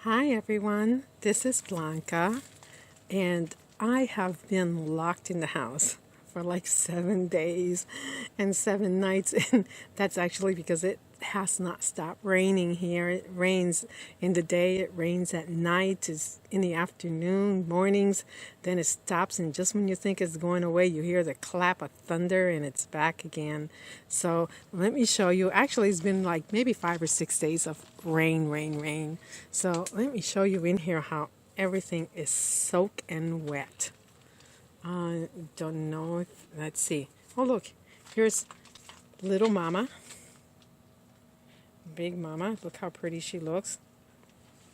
Hi everyone, this is Blanca, and I have been locked in the house for like 7 days and 7 nights, and that's actually because it has not stopped raining here. It rains in the day, it rains at night, it's in the afternoon, mornings, then it stops, and just when you think it's going away, you hear the clap of thunder and it's back again. So let me show you. Actually, it's been like maybe 5 or 6 days of rain. So let me show you in here how everything is soaked and wet. Don't know if, let's see. Oh, look, here's little mama, big mama. Look how pretty she looks.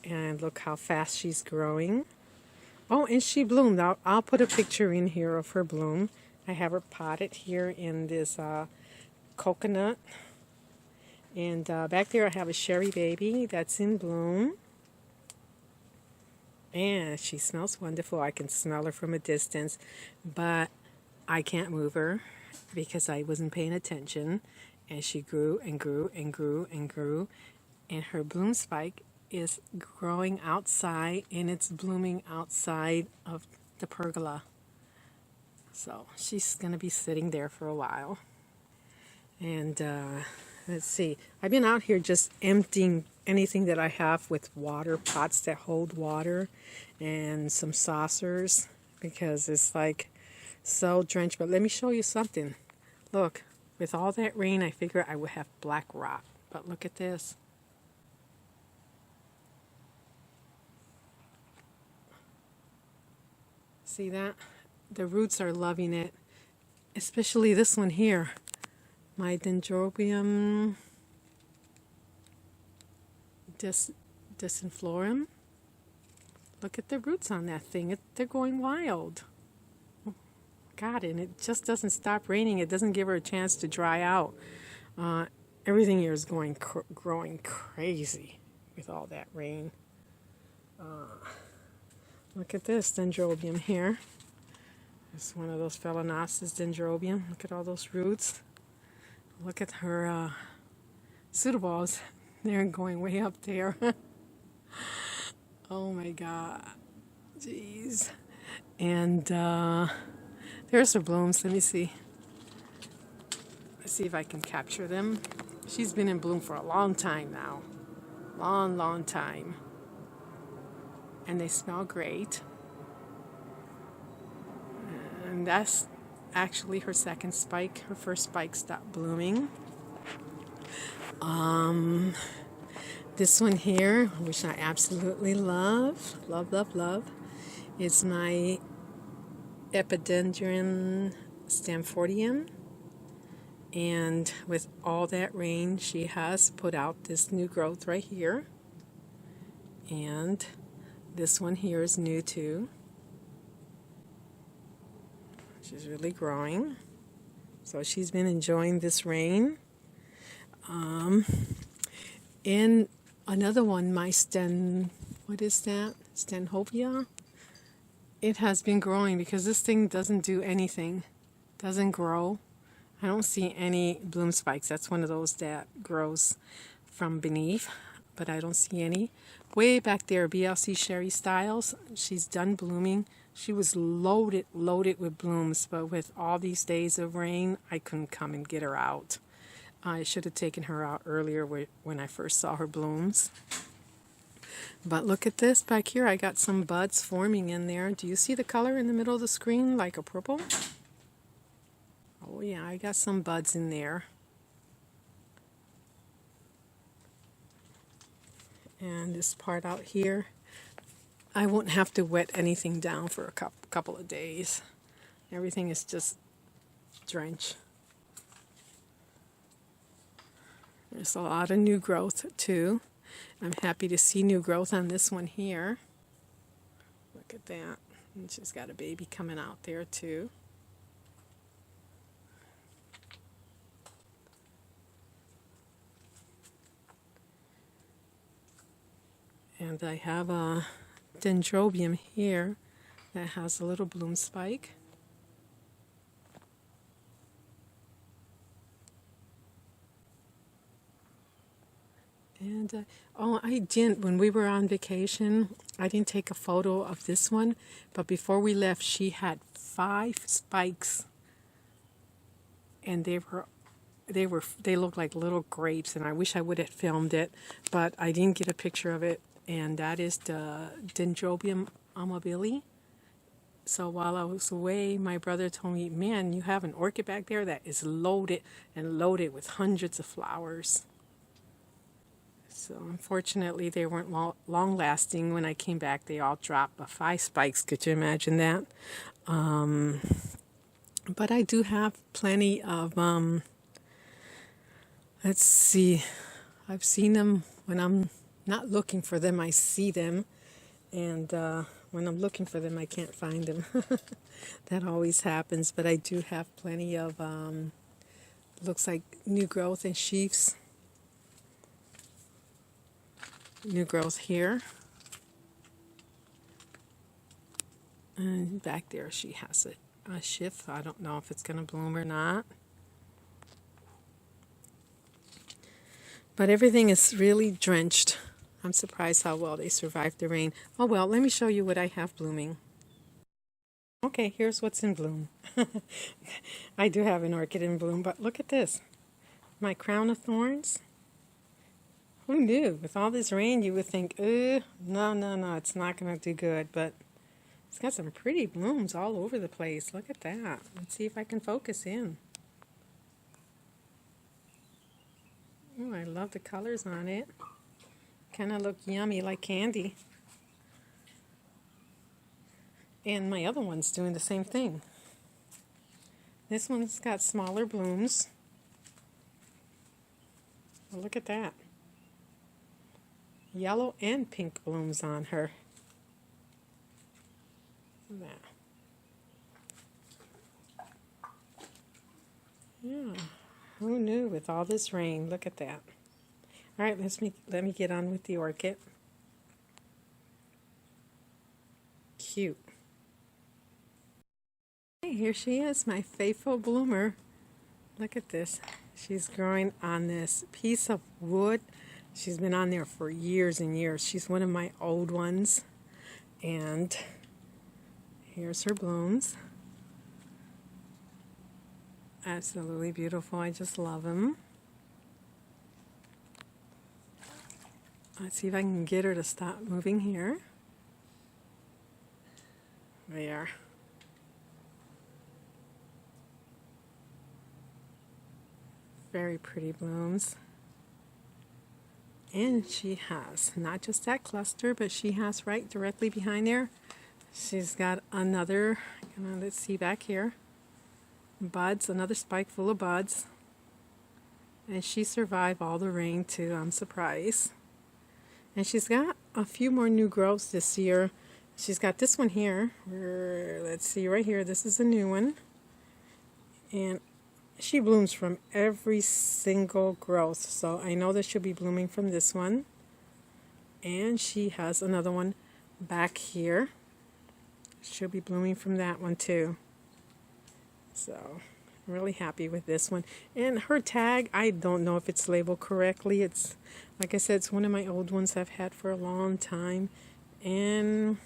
And look how fast she's growing. Oh, and she bloomed. I'll put a picture in here of her bloom. I have her potted here in this coconut. And back there I have a cherry baby that's in bloom. And she smells wonderful. I can smell her from a distance, but I can't move her because I wasn't paying attention. And she grew and grew and grew and grew. And her bloom spike is growing outside, and it's blooming outside of the pergola. So she's going to be sitting there for a while. And let's see. I've been out here just emptying anything that I have with water, pots that hold water, and some saucers because it's like so drenched. But let me show you something. Look, with all that rain, I figure I would have black rot. But look at this. See that? The roots are loving it, especially this one here. My dendrobium disinflorum. Look at the roots on that thing. They're going wild. God, and it just doesn't stop raining. It doesn't give her a chance to dry out. Everything here is growing crazy with all that rain. Look at this dendrobium here. It's one of those Phalaenopsis dendrobium. Look at all those roots. Look at her pseudoballs. They're going way up there. Oh my God. Jeez. And there's her blooms. Let me see. Let's see if I can capture them. She's been in bloom for a long time now. Long time. And they smell great. And that's actually her second spike. Her first spike stopped blooming. This one here, which I absolutely love, is my Epidendrum stamfordium. And with all that rain, she has put out this new growth right here. And this one here is new too. She's really growing. So she's been enjoying this rain. And another one, my what is that? Stenhopeia. It has been growing because this thing doesn't do anything. Doesn't grow. I don't see any bloom spikes. That's one of those that grows from beneath, but I don't see any. Way back there, BLC Sherry Styles, she's done blooming. She was loaded with blooms, but with all these days of rain, I couldn't come and get her out. I should have taken her out earlier when I first saw her blooms. But look at this back here. I got some buds forming in there. Do you see the color in the middle of the screen, like a purple? Oh yeah, I got some buds in there. And this part out here, I won't have to wet anything down for a couple of days. Everything is just drenched. There's a lot of new growth too. I'm happy to see new growth on this one here. Look at that. And she's got a baby coming out there too. And I have a dendrobium here that has a little bloom spike. And Oh, I didn't. When we were on vacation, I didn't take a photo of this one, but before we left, she had 5 spikes, and they looked like little grapes, and I wish I would have filmed it, but I didn't get a picture of it. And that is the Dendrobium amabile. So while I was away, my brother told me, "Man, you have an orchid back there that is loaded and loaded with hundreds of flowers." So unfortunately, they weren't long lasting. When I came back, they all dropped. But 5 spikes, could you imagine that? But I do have plenty of, let's see, I've seen them when I'm not looking for them, I see them. And when I'm looking for them, I can't find them. That always happens. But I do have plenty of, looks like new growth in sheaths. New growth here. And back there she has a sheath. I don't know if it's going to bloom or not. But everything is really drenched. I'm surprised how well they survived the rain. Oh well, let me show you what I have blooming. Okay, here's what's in bloom. I do have an orchid in bloom, but look at this. My crown of thorns. Who knew? With all this rain, you would think, no, it's not going to do good. But it's got some pretty blooms all over the place. Look at that. Let's see if I can focus in. Oh, I love the colors on it. Kind of look yummy, like candy. And my other one's doing the same thing. This one's got smaller blooms. Well, look at that. Yellow and pink blooms on her. Look at that. Yeah, who knew with all this rain? Look at that. All right, let me get on with the orchid. Cute. Hey, here she is, my faithful bloomer. Look at this. She's growing on this piece of wood. She's been on there for years and years. She's one of my old ones. And here's her blooms. Absolutely beautiful. I just love them. Let's see if I can get her to stop moving here. There. Very pretty blooms. And she has not just that cluster, but she has right directly behind there, she's got another, let's see back here, buds, another spike full of buds. And she survived all the rain too, I'm surprised. And she's got a few more new growths this year. She's got this one here, let's see right here, this is a new one. And she blooms from every single growth, so I know that she'll be blooming from this one. And she has another one back here. She'll be blooming from that one too. So I'm really happy with this one. And her tag, I don't know if it's labeled correctly. It's, like I said, it's one of my old ones I've had for a long time. And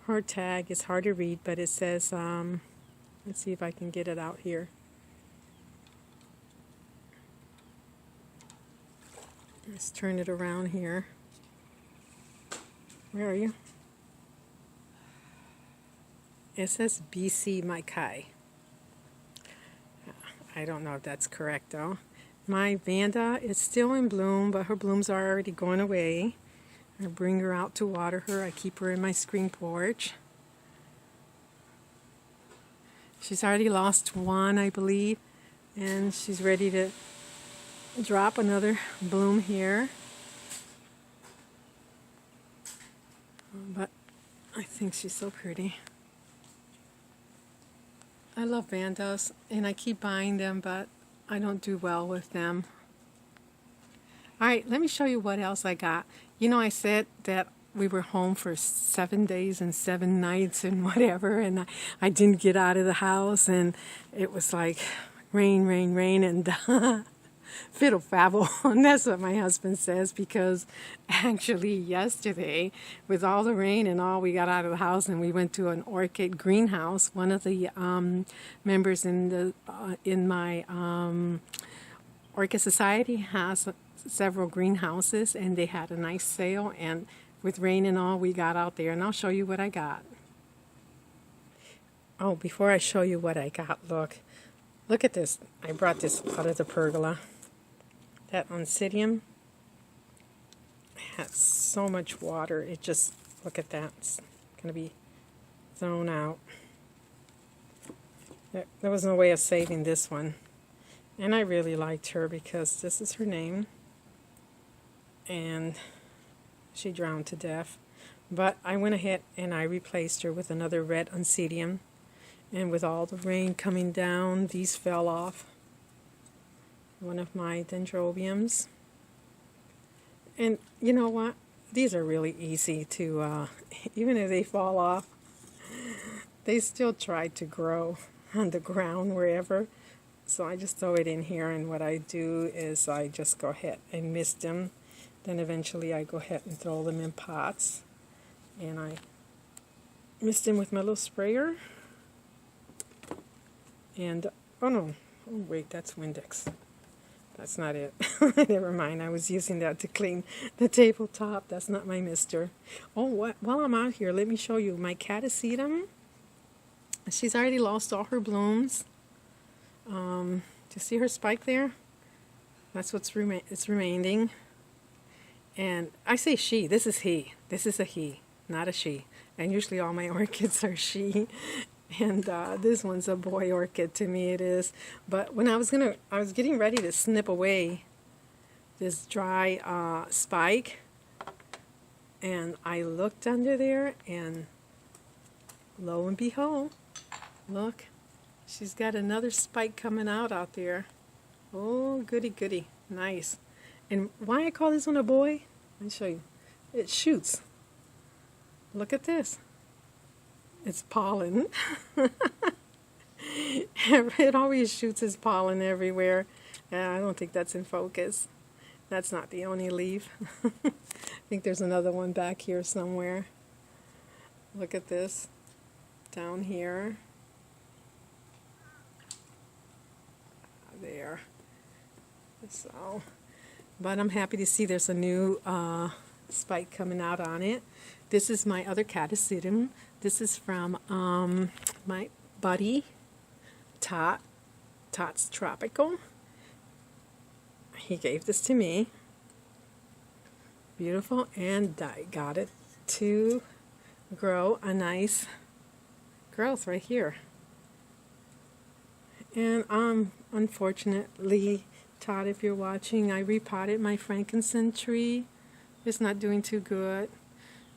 her tag is hard to read, but it says, let's see if I can get it out here. Let's turn it around here. Where are you? It says BC Maikai. I don't know if that's correct though. My Vanda is still in bloom, but her blooms are already going away. I bring her out to water her. I keep her in my screen porch. She's already lost one, I believe, and she's ready to drop another bloom here. But I think she's so pretty. I love Vandas, and I keep buying them, but I don't do well with them. All right, let me show you what else I got. You know, I said that we were home for 7 days and 7 nights and whatever, and I didn't get out of the house, and it was like rain, and fiddle faddle. And that's what my husband says, because actually yesterday, with all the rain and all, we got out of the house and we went to an orchid greenhouse. One of the members in my Orchid Society has several greenhouses, and they had a nice sale, and with rain and all, we got out there, and I'll show you what I got. Oh, before I show you what I got, look at this. I brought this out of the pergola. That oncidium has so much water. It just, look at that. It's going to be thrown out. There was no way of saving this one. And I really liked her because this is her name. And she drowned to death. But I went ahead and I replaced her with another red oncidium. And with all the rain coming down, these fell off. One of my dendrobiums. And you know what? These are really easy to, even if they fall off, they still try to grow on the ground wherever. So I just throw it in here, and what I do is I just go ahead and mist them. Then eventually I go ahead and throw them in pots. And I mist them with my little sprayer. And, oh no, oh wait, that's Windex. That's not it. Never mind, I was using that to clean the tabletop. That's not my mister. Oh, while I'm out here, let me show you my catasetum. She's already lost all her blooms. Do you see her spike there? That's what's it's remaining. And I say she, this is he. This is a he, not a she. And usually all my orchids are she. And this one's a boy orchid, to me it is. But when I was getting ready to snip away this dry spike, and I looked under there, and lo and behold, look, she's got another spike coming out there. Oh, goody goody, nice. And why I call this one a boy? Let me show you. It shoots. Look at this. It's pollen. It always shoots its pollen everywhere. I don't think that's in focus. That's not the only leaf. I think there's another one back here somewhere. Look at this. Down here. There. So, but I'm happy to see there's a new spike coming out on it. This is my other catasetum. This is from my buddy, Tot's Tropical. He gave this to me. Beautiful, and I got it to grow a nice growth right here. And unfortunately, Todd, if you're watching, I repotted my frankincense tree. It's not doing too good.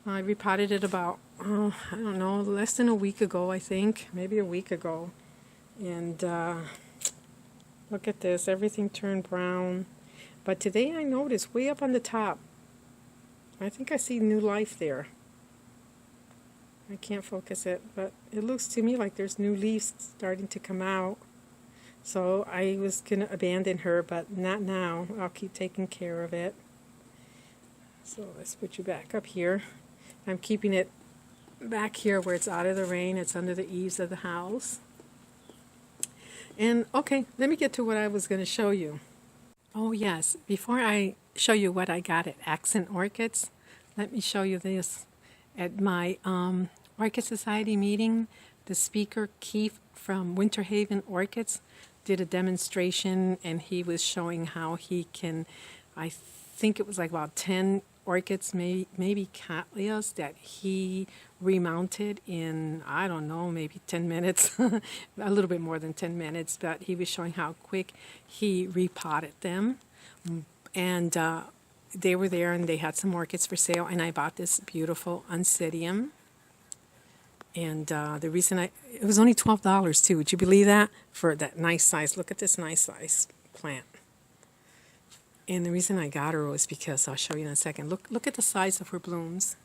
I repotted it about, I don't know, less than a week ago, I think. Maybe a week ago. And look at this. Everything turned brown. But today I noticed way up on the top, I think I see new life there. I can't focus it, but it looks to me like there's new leaves starting to come out. So I was going to abandon her, but not now. I'll keep taking care of it. So let's put you back up here. I'm keeping it back here where it's out of the rain. It's under the eaves of the house. And okay, let me get to what I was going to show you. Oh yes, before I show you what I got at Accent Orchids, let me show you this. At my Orchid Society meeting, the speaker, Keith from Winter Haven Orchids, did a demonstration, and he was showing how he can, I think it was like about 10 orchids, maybe cattleyas, that he remounted in, I don't know, maybe 10 minutes, a little bit more than 10 minutes, but he was showing how quick he repotted them. And they were there, and they had some orchids for sale, and I bought this beautiful oncidium. And the reason it was only $12 too, would you believe that? For that nice size, look at this nice size plant. And the reason I got her was because, I'll show you in a second, look at the size of her blooms.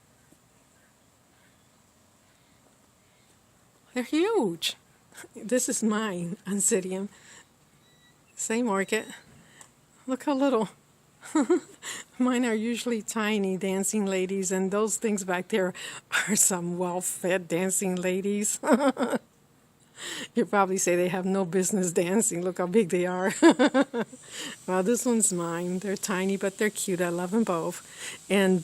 They're huge. This is mine, oncidium. Same orchid. Look how little. Mine are usually tiny dancing ladies, and those things back there are some well-fed dancing ladies. You probably say they have no business dancing. Look how big they are. Well, this one's mine. They're tiny, but they're cute. I love them both. And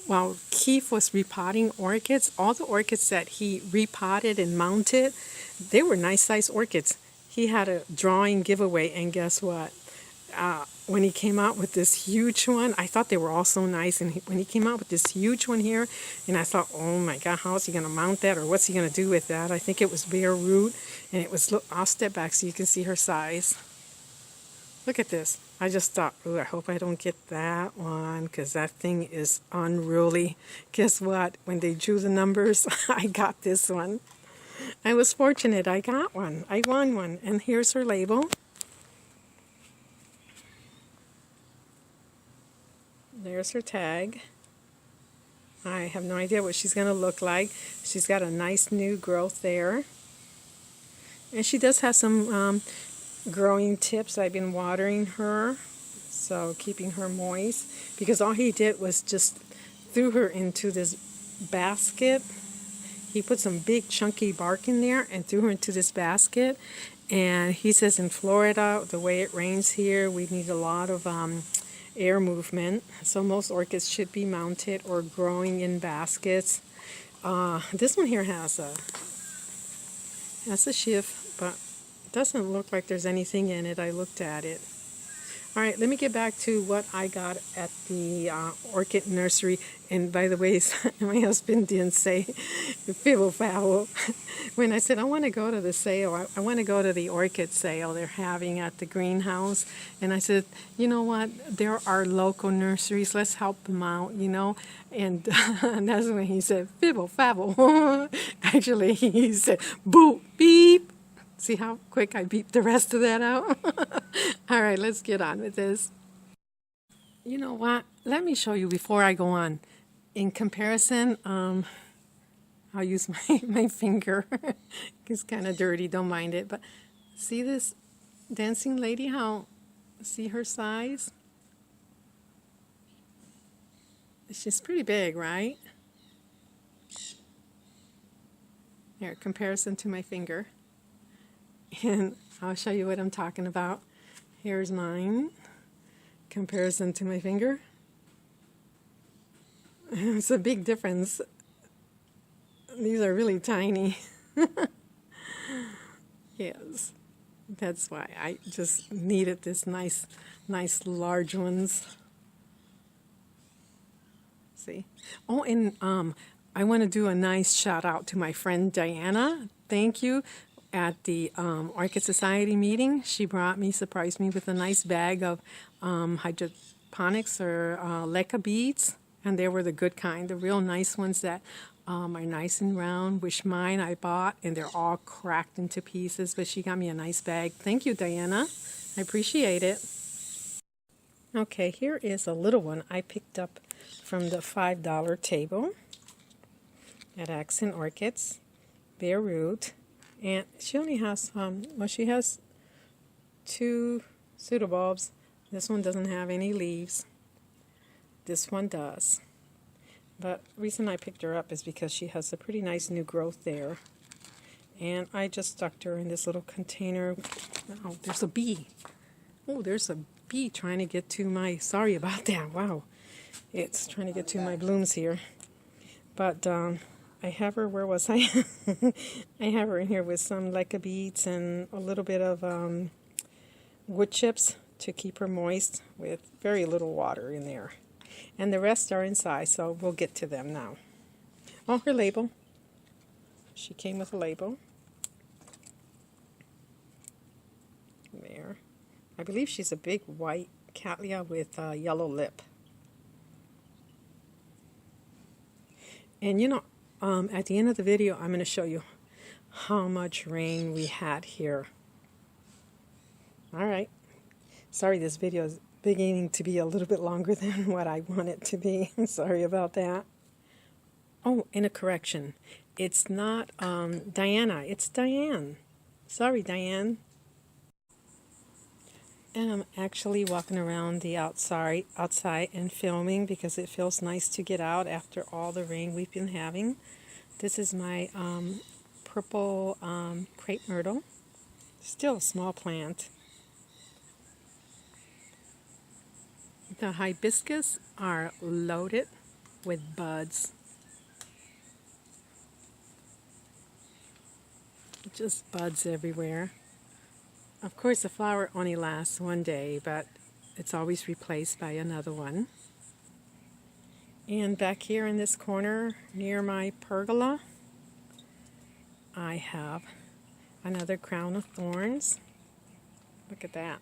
while Keith was repotting orchids, all the orchids that he repotted and mounted, they were nice-sized orchids. He had a drawing giveaway, and guess what? When he came out with this huge one, I thought they were all so nice. And when he came out with this huge one here, and I thought, oh my God, how is he going to mount that, or what's he going to do with that? I think it was bare root, and it was, look, I'll step back so you can see her size. Look at this. I just thought, ooh, I hope I don't get that one, because that thing is unruly. Guess what? When they drew the numbers, I got this one. I was fortunate. I got one. I won one. And here's her label. There's her tag. I have no idea what she's going to look like. She's got a nice new growth there. And she does have some growing tips. I've been watering her, so keeping her moist. Because all he did was just threw her into this basket. He put some big chunky bark in there and threw her into this basket. And he says in Florida, the way it rains here, we need a lot of air movement, so most orchids should be mounted or growing in baskets. This one here has a sheath, but it doesn't look like there's anything in it. I looked at it. All right, let me get back to what I got at the orchid nursery. And by the way, my husband didn't say fibble foul. When I said I want to go to the sale, I want to go to the orchid sale they're having at the greenhouse. And I said, you know what? There are local nurseries. Let's help them out, you know. And that's when he said fibble fabble. Actually, he said boop beep. See how quick I beeped the rest of that out? All right, let's get on with this. You know what? Let me show you before I go on. In comparison, I'll use my finger. It's kind of dirty, don't mind it. But see this dancing lady, see her size? She's pretty big, right? Here, comparison to my finger. And I'll show you what I'm talking about. Here's mine. Comparison to my finger. It's a big difference. These are really tiny. Yes. That's why I just needed this nice large ones. See? Oh, and I want to do a nice shout out to my friend Diana. Thank you. At the Orchid Society meeting, she surprised me with a nice bag of hydroponics or leca beads, and they were the good kind, the real nice ones that are nice and round, which mine I bought, and they're all cracked into pieces, but she got me a nice bag. Thank you, Diana. I appreciate it. Okay, here is a little one I picked up from the $5 table at Accent Orchids, bare root. And she only has, well, she has 2 pseudobulbs. This one doesn't have any leaves. This one does. But the reason I picked her up is because she has a pretty nice new growth there. And I just stuck her in this little container. Oh, there's a bee. Oh, there's a bee trying to get to my, sorry about that, wow. It's trying to get to my blooms here. But, I have her, where was I? I have her in here with some leca beads and a little bit of wood chips to keep her moist with very little water in there. And the rest are inside, so we'll get to them now. Oh, her label. She came with a label. There. I believe she's a big white cattleya with a yellow lip. And you know, at the end of the video, I'm going to show you how much rain we had here. All right. Sorry, this video is beginning to be a little bit longer than what I want it to be. I'm sorry about that. Oh, and a correction. It's not Diana. It's Diane. Sorry, Diane. And I'm actually walking around the outside and filming because it feels nice to get out after all the rain we've been having. This is my purple crepe myrtle. Still a small plant. The hibiscus are loaded with buds. Just buds everywhere. Of course, the flower only lasts one day, but it's always replaced by another one. And back here in this corner near my pergola, I have another crown of thorns. Look at that.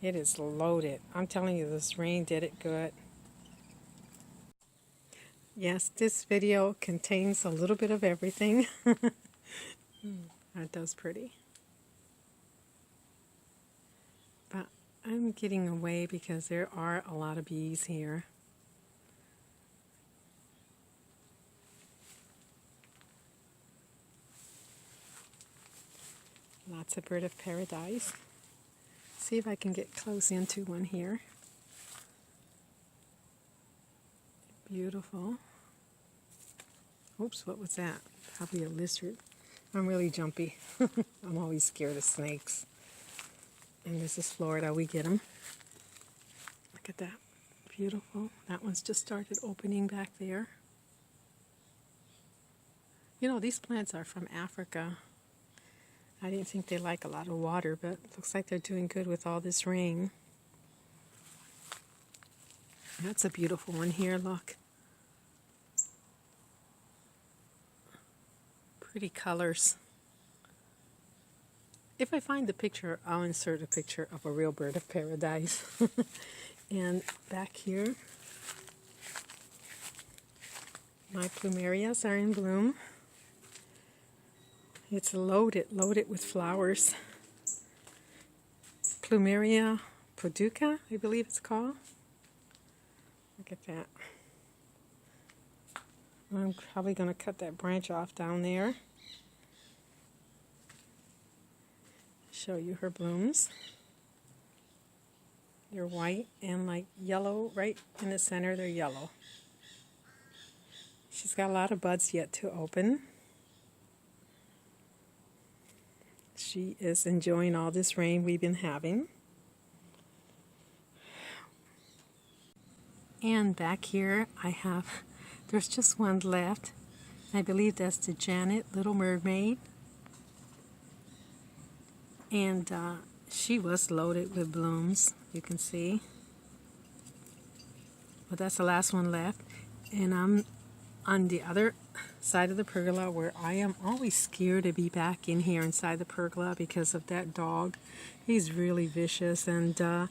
It is loaded. I'm telling you, this rain did it good. Yes, this video contains a little bit of everything. That does pretty. But I'm getting away because there are a lot of bees here. Lots of bird of paradise. See if I can get close into one here. Beautiful. Oops, what was that? Probably a lizard. I'm really jumpy. I'm always scared of snakes. And this is Florida, we get them. Look at that. Beautiful. That one's just started opening back there. You know, these plants are from Africa. I didn't think they like a lot of water, but it looks like they're doing good with all this rain. That's a beautiful one here, look. Pretty colors. If I find the picture, I'll insert a picture of a real bird of paradise. And back here, my plumerias are in bloom. It's loaded with flowers. Plumeria poduca, I believe it's called. Look at that. I'm probably going to cut that branch off down there. Show you her blooms. They're white and like yellow, right in the center they're yellow. She's got a lot of buds yet to open. She is enjoying all this rain we've been having. And back here I have, there's just one left. I believe that's the Janet Little Mermaid. And she was loaded with blooms, you can see. But that's the last one left. And I'm on the other side of the pergola where I am always scared to be back in here inside the pergola because of that dog. He's really vicious and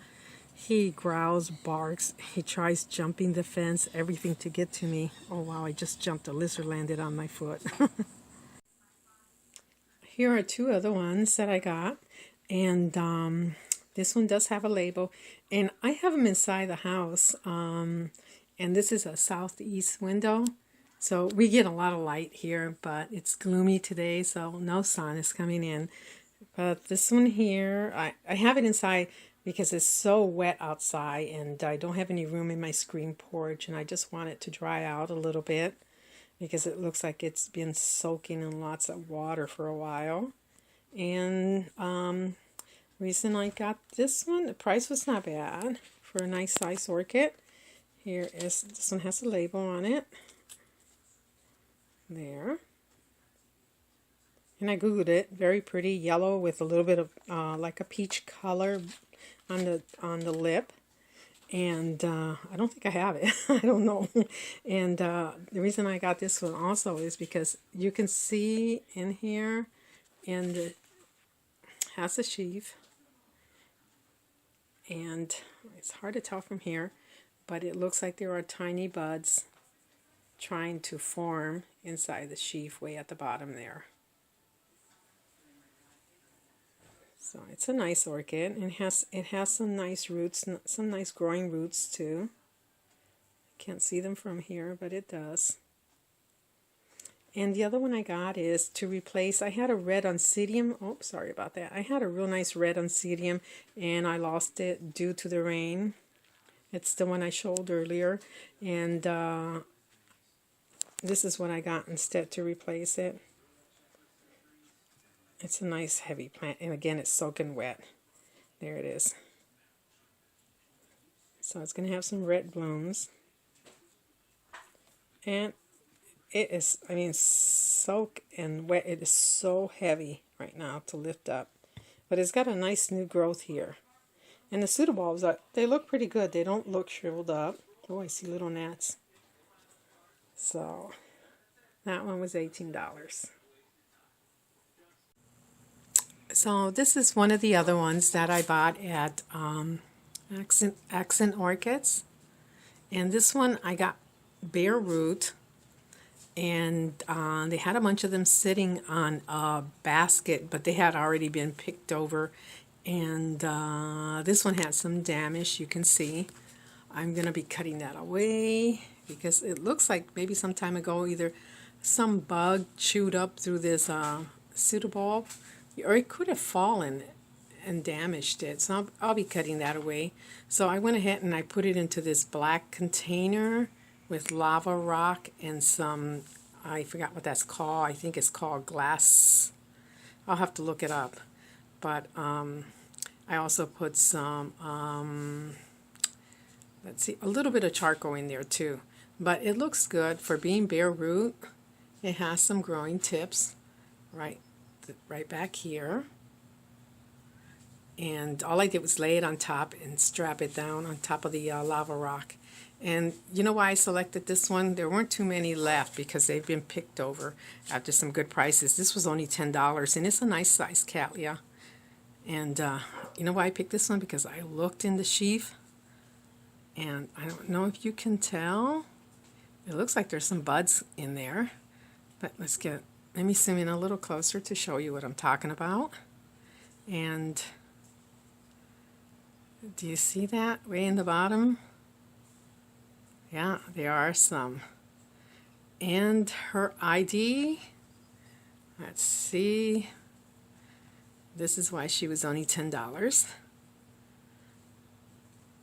he growls, barks, he tries jumping the fence, everything to get to me. Oh wow, I just jumped, a lizard landed on my foot. Here are two other ones that I got, and this one does have a label, and I have them inside the house, and this is a southeast window, so we get a lot of light here, but it's gloomy today, so no sun is coming in. But this one here, I have it inside because it's so wet outside, and I don't have any room in my screen porch, and I just want it to dry out a little bit because it looks like it's been soaking in lots of water for a while. And reason I got this one, the price was not bad for a nice size orchid. Here is, this one has a label on it. There. And I googled it, very pretty, yellow with a little bit of like a peach color on the lip. And I don't think I have it. I don't know. And the reason I got this one also is because you can see in here, and it has a sheath. And it's hard to tell from here, but it looks like there are tiny buds trying to form inside the sheath way at the bottom there. So it's a nice orchid, and it has some nice roots, some nice growing roots too. Can't see them from here, but it does. And the other one I got is to replace, I had a red oncidium. Oh, sorry about that. I had a real nice red oncidium and I lost it due to the rain. It's the one I showed earlier. And this is what I got instead to replace it. It's a nice heavy plant. And again, it's soaking wet. There it is. So it's going to have some red blooms. And it is, I mean, soak and wet. It is so heavy right now to lift up. But it's got a nice new growth here. And the pseudobulbs, they look pretty good. They don't look shriveled up. Oh, I see little gnats. So that one was $18. So this is one of the other ones that I bought at Accent Orchids. And this one I got bare root. And they had a bunch of them sitting on a basket, but they had already been picked over. And this one had some damage, you can see. I'm going to be cutting that away because it looks like maybe some time ago either some bug chewed up through this pseudobulb, or it could have fallen and damaged it. So I'll be cutting that away. So I went ahead and I put it into this black container with lava rock and some, I forgot what that's called. I think it's called glass. I'll have to look it up. But I also put some, let's see, a little bit of charcoal in there too. But it looks good for being bare root. It has some growing tips right back here. And all I did was lay it on top and strap it down on top of the lava rock. And you know why I selected this one? There weren't too many left because they've been picked over after some good prices. This was only $10 and it's a nice size cattleya. And you know why I picked this one? Because I looked in the sheath and I don't know if you can tell. It looks like there's some buds in there. But let me zoom in a little closer to show you what I'm talking about. And do you see that way in the bottom? Yeah, there are some. And her ID, let's see, this is why she was only $10.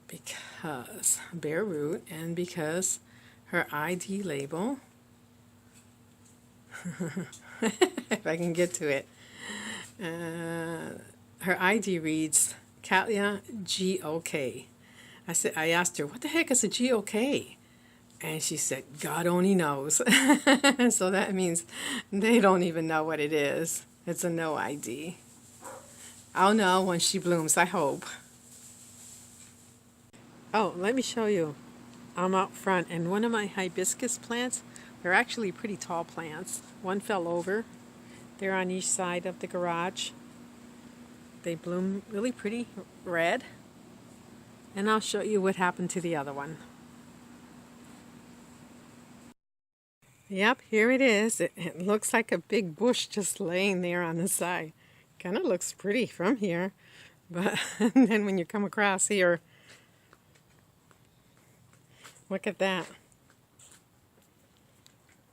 Because bare root and because her ID label, if I can get to it, her ID reads Cattleya GOK. I asked her, what the heck is a GOK? And she said, God only knows. So that means they don't even know what it is. It's a no ID. I'll know when she blooms, I hope. Oh, let me show you. I'm out front, and one of my hibiscus plants, they're actually pretty tall plants. One fell over. They're on each side of the garage. They bloom really pretty red. And I'll show you what happened to the other one. Yep, here it is. It looks like a big bush just laying there on the side. Kind of looks pretty from here. But then when you come across here, look at that.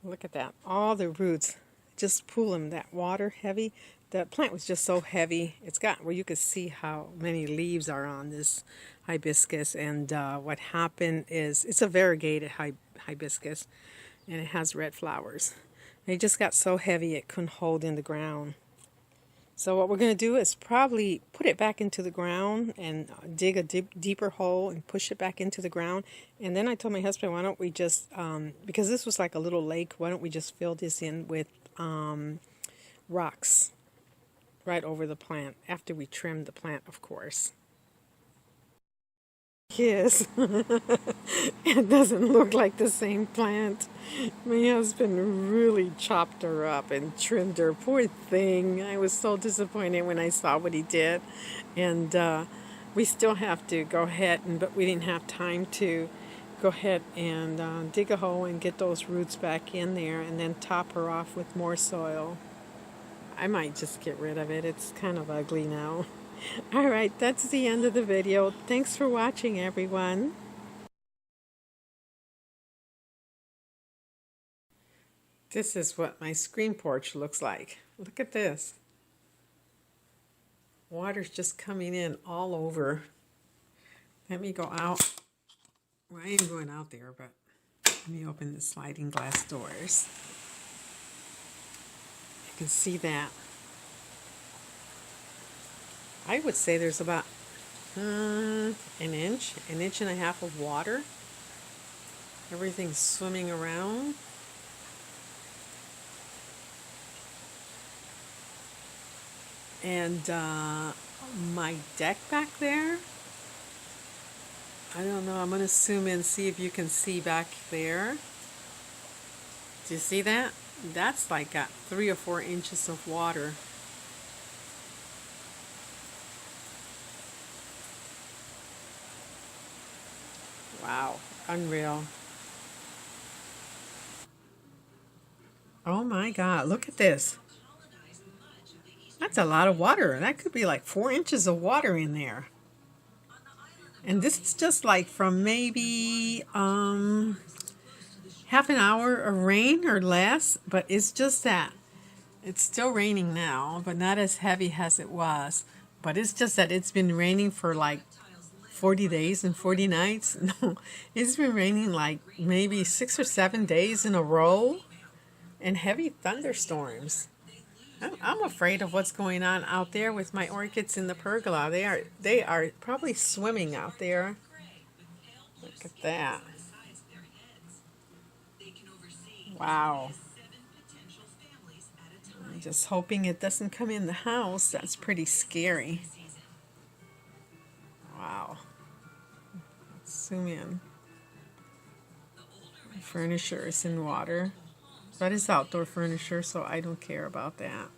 Look at that. All the roots just pulling that water heavy. The plant was just so heavy. It's got where you could see how many leaves are on this hibiscus. And what happened is it's a variegated hibiscus. And it has red flowers. They just got so heavy it couldn't hold in the ground. So what we're going to do is probably put it back into the ground and dig a deeper hole and push it back into the ground. And then I told my husband, why don't we just, because this was like a little lake, why don't we just fill this in with rocks right over the plant, after we trim the plant, of course. Yes, it doesn't look like the same plant. My husband really chopped her up and trimmed her. Poor thing. I was so disappointed when I saw what he did. And we still have to go ahead, but we didn't have time to go ahead and dig a hole and get those roots back in there and then top her off with more soil. I might just get rid of it. It's kind of ugly now. All right, that's the end of the video. Thanks for watching, everyone. This is what my screen porch looks like. Look at this. Water's just coming in all over. Let me go out. Well, I am going out there, but let me open the sliding glass doors. You can see that. I would say there's about an inch and a half of water. Everything's swimming around. And my deck back there, I don't know, I'm going to zoom in, see if you can see back there. Do you see that? That's like got 3 or 4 inches of water. Wow, unreal. Oh my God, look at this. That's a lot of water. That could be like 4 inches of water in there. And this is just like from maybe half an hour of rain or less, but it's just that. It's still raining now, but not as heavy as it was. But it's just that it's been raining for like 40 days and 40 nights. No, it's been raining like maybe 6 or 7 days in a row and heavy thunderstorms. I'm afraid of what's going on out there with my orchids in the pergola. They are probably swimming out there. Look at that. Wow. I'm just hoping it doesn't come in the house. That's pretty scary. Wow. Let's zoom in. My furniture is in water. But it's outdoor furniture, so I don't care about that.